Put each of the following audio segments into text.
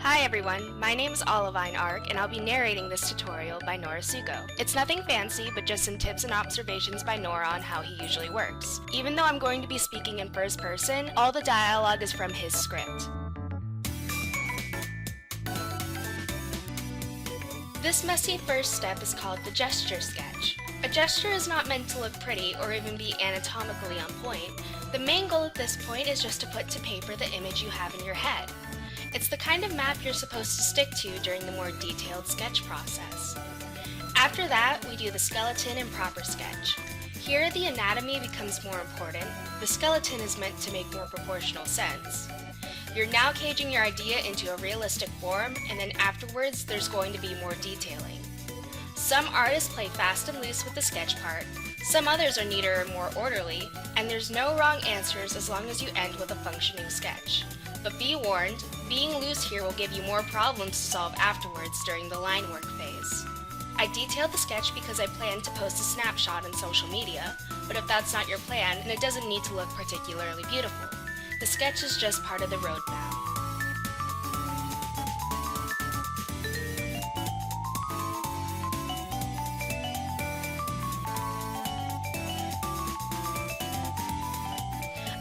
Hi everyone, my name is Olivine Ark and I'll be narrating this tutorial by Norasuko. It's nothing fancy, but just some tips and observations by Nora on how he usually works. Even though I'm going to be speaking in first person, all the dialogue is from his script. This messy first step is called the gesture sketch. A gesture is not meant to look pretty or even be anatomically on point. The main goal at this point is just to put to paper the image you have in your head. It's the kind of map you're supposed to stick to during the more detailed sketch process. After that, we do the skeleton and proper sketch. Here, the anatomy becomes more important. The skeleton is meant to make more proportional sense. You're now caging your idea into a realistic form, and then afterwards, there's going to be more detailing. Some artists play fast and loose with the sketch part, some others are neater and more orderly, and there's no wrong answers as long as you end with a functioning sketch. But be warned, being loose here will give you more problems to solve afterwards during the line work phase. I detailed the sketch because I plan to post a snapshot on social media, but if that's not your plan, then it doesn't need to look particularly beautiful. The sketch is just part of the roadmap.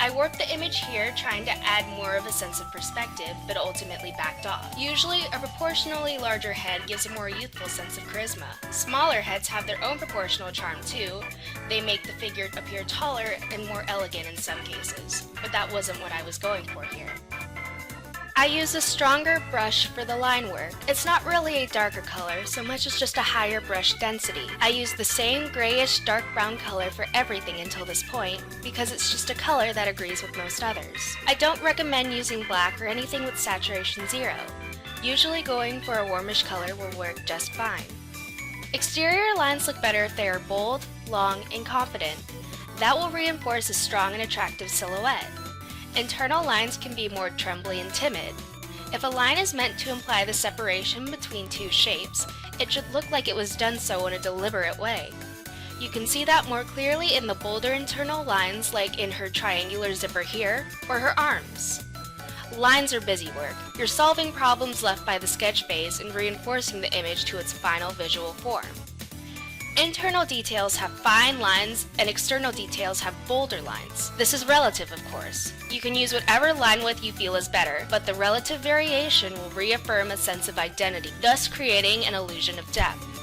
I warped the image here, trying to add more of a sense of perspective, but ultimately backed off. Usually, a proportionally larger head gives a more youthful sense of charisma. Smaller heads have their own proportional charm too. They make the figure appear taller and more elegant in some cases, but that wasn't what I was going for here. I use a stronger brush for the line work. It's not really a darker color, so much as just a higher brush density. I use the same grayish dark brown color for everything until this point, because it's just a color that agrees with most others. I don't recommend using black or anything with saturation 0. Usually going for a warmish color will work just fine. Exterior lines look better if they are bold, long, and confident. That will reinforce a strong and attractive silhouette. Internal lines can be more trembly and timid. If a line is meant to imply the separation between two shapes, it should look like it was done so in a deliberate way. You can see that more clearly in the bolder internal lines, like in her triangular zipper here, or her arms. Lines are busy work. You're solving problems left by the sketch phase and reinforcing the image to its final visual form. Internal details have fine lines and external details have bolder lines. This is relative, of course. You can use whatever line width you feel is better, but the relative variation will reaffirm a sense of identity, thus creating an illusion of depth.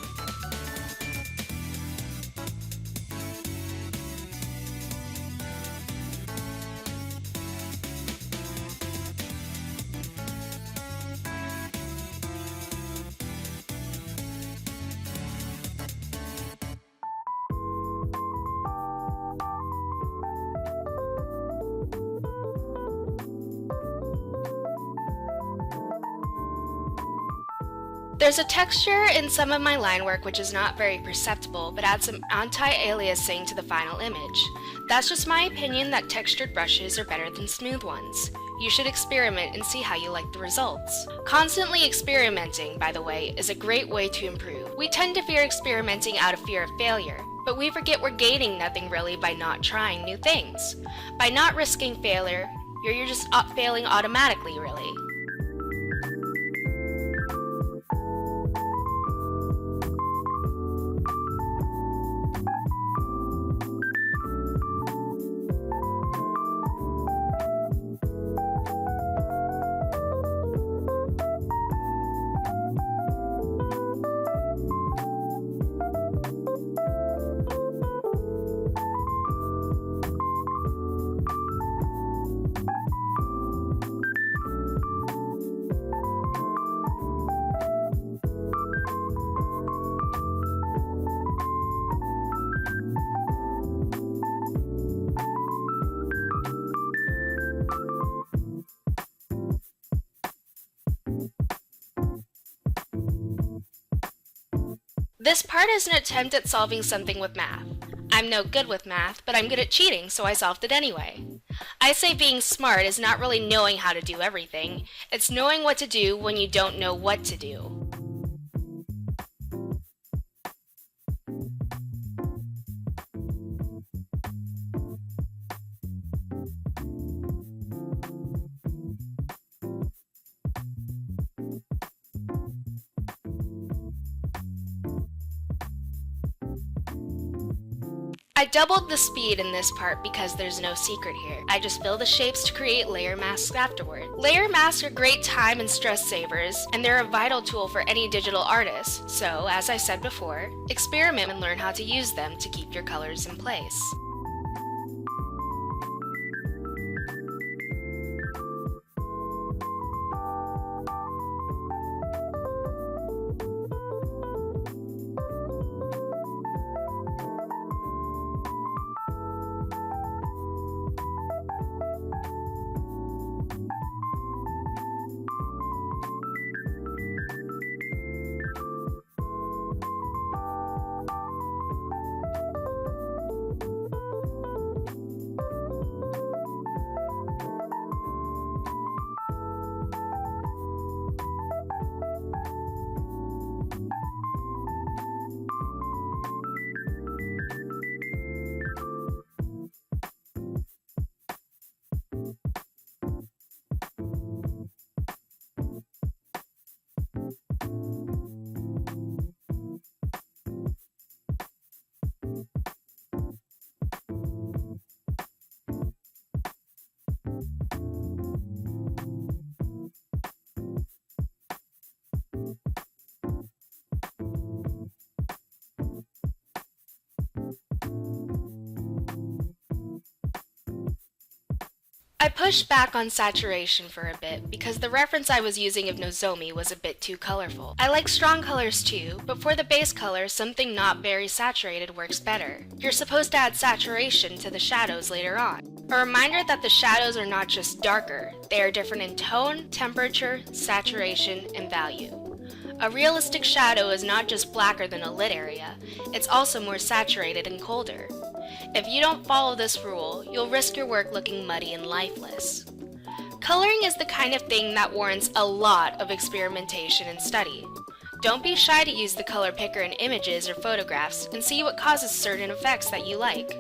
There's a texture in some of my line work which is not very perceptible, but adds some anti-aliasing to the final image. That's just my opinion that textured brushes are better than smooth ones. You should experiment and see how you like the results. Constantly experimenting, by the way, is a great way to improve. We tend to fear experimenting out of fear of failure, but we forget we're gaining nothing really by not trying new things. By not risking failure, you're just failing automatically, really. This part is an attempt at solving something with math. I'm no good with math, but I'm good at cheating, so I solved it anyway. I say being smart is not really knowing how to do everything. It's knowing what to do when you don't know what to do. I doubled the speed in this part because there's no secret here. I just fill the shapes to create layer masks afterward. Layer masks are great time and stress savers, and they're a vital tool for any digital artist. So, as I said before, experiment and learn how to use them to keep your colors in place. I pushed back on saturation for a bit because the reference I was using of Nozomi was a bit too colorful. I like strong colors too, but for the base color, something not very saturated works better. You're supposed to add saturation to the shadows later on. A reminder that the shadows are not just darker, they are different in tone, temperature, saturation, and value. A realistic shadow is not just blacker than a lit area, it's also more saturated and colder. If you don't follow this rule, you'll risk your work looking muddy and lifeless. Coloring is the kind of thing that warrants a lot of experimentation and study. Don't be shy to use the color picker in images or photographs and see what causes certain effects that you like.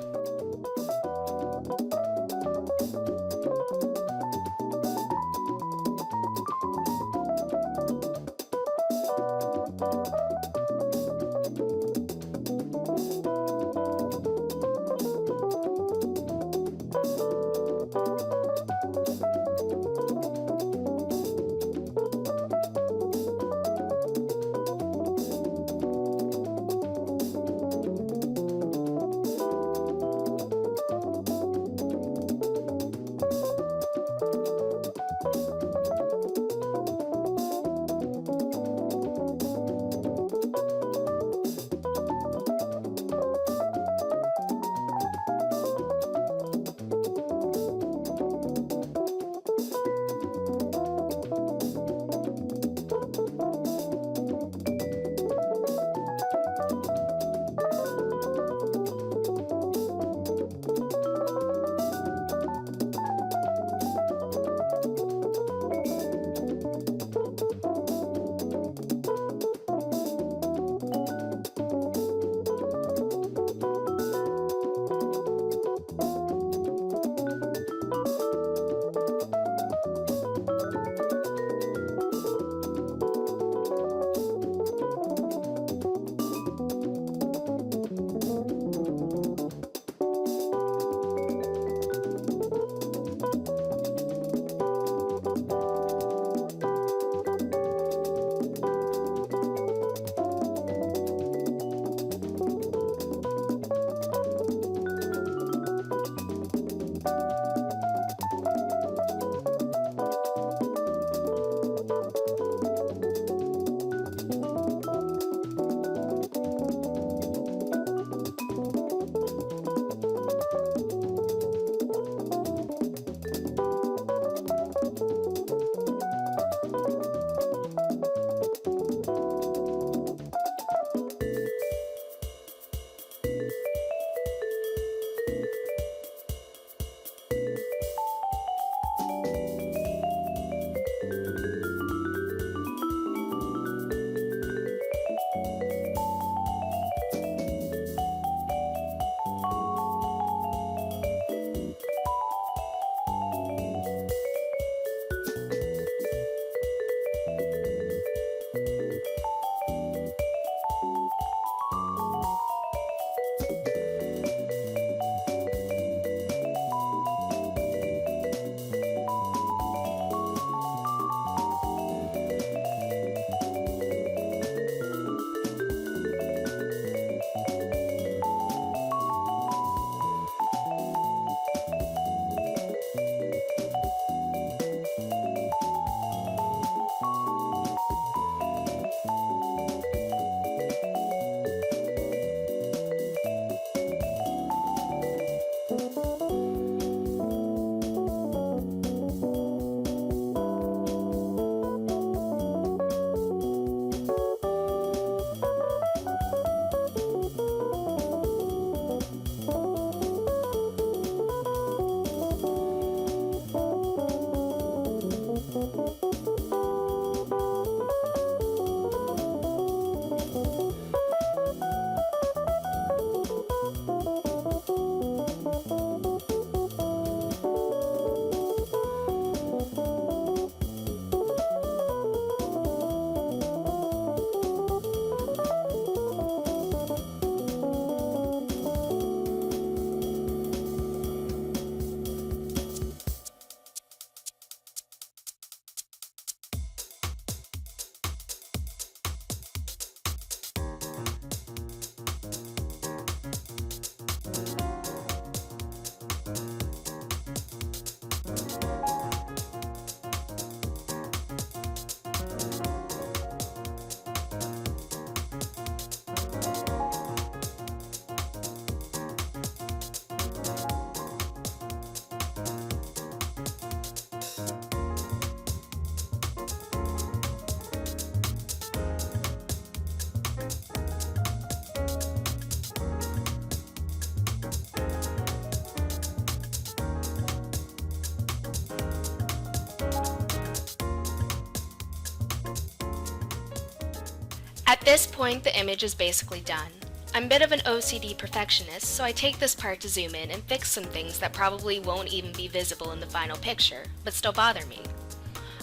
At this point, the image is basically done. I'm a bit of an OCD perfectionist, so I take this part to zoom in and fix some things that probably won't even be visible in the final picture, but still bother me.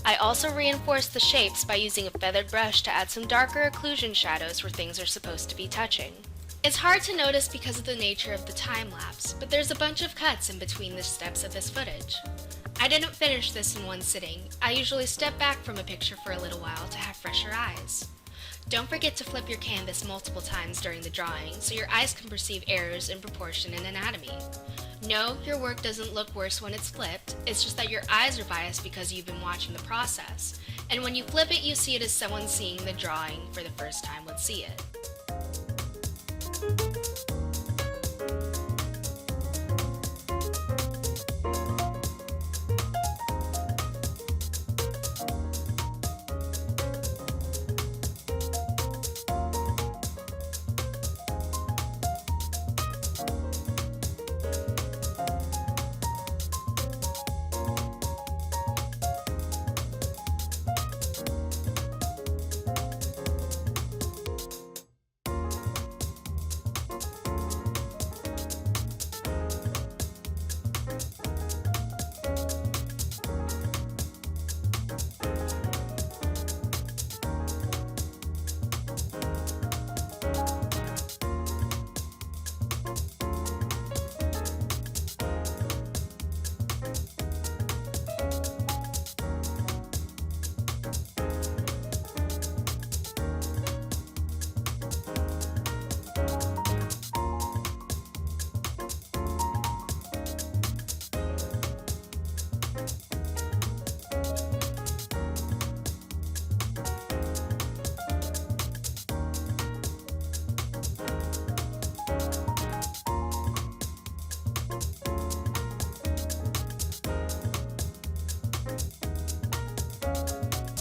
I also reinforce the shapes by using a feathered brush to add some darker occlusion shadows where things are supposed to be touching. It's hard to notice because of the nature of the time lapse, but there's a bunch of cuts in between the steps of this footage. I didn't finish this in one sitting. I usually step back from a picture for a little while to have fresher eyes. Don't forget to flip your canvas multiple times during the drawing so your eyes can perceive errors in proportion and anatomy. No, your work doesn't look worse when it's flipped, it's just that your eyes are biased because you've been watching the process, and when you flip it you see it as someone seeing the drawing for the first time would see it.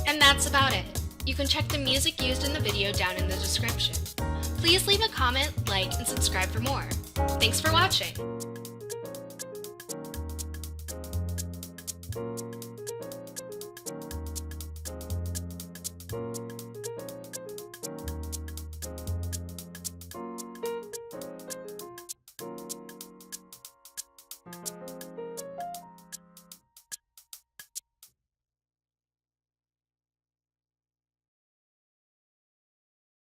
And that's about it. You can check the music used in the video down in the description. Please leave a comment, like, and subscribe for more. Thanks for watching!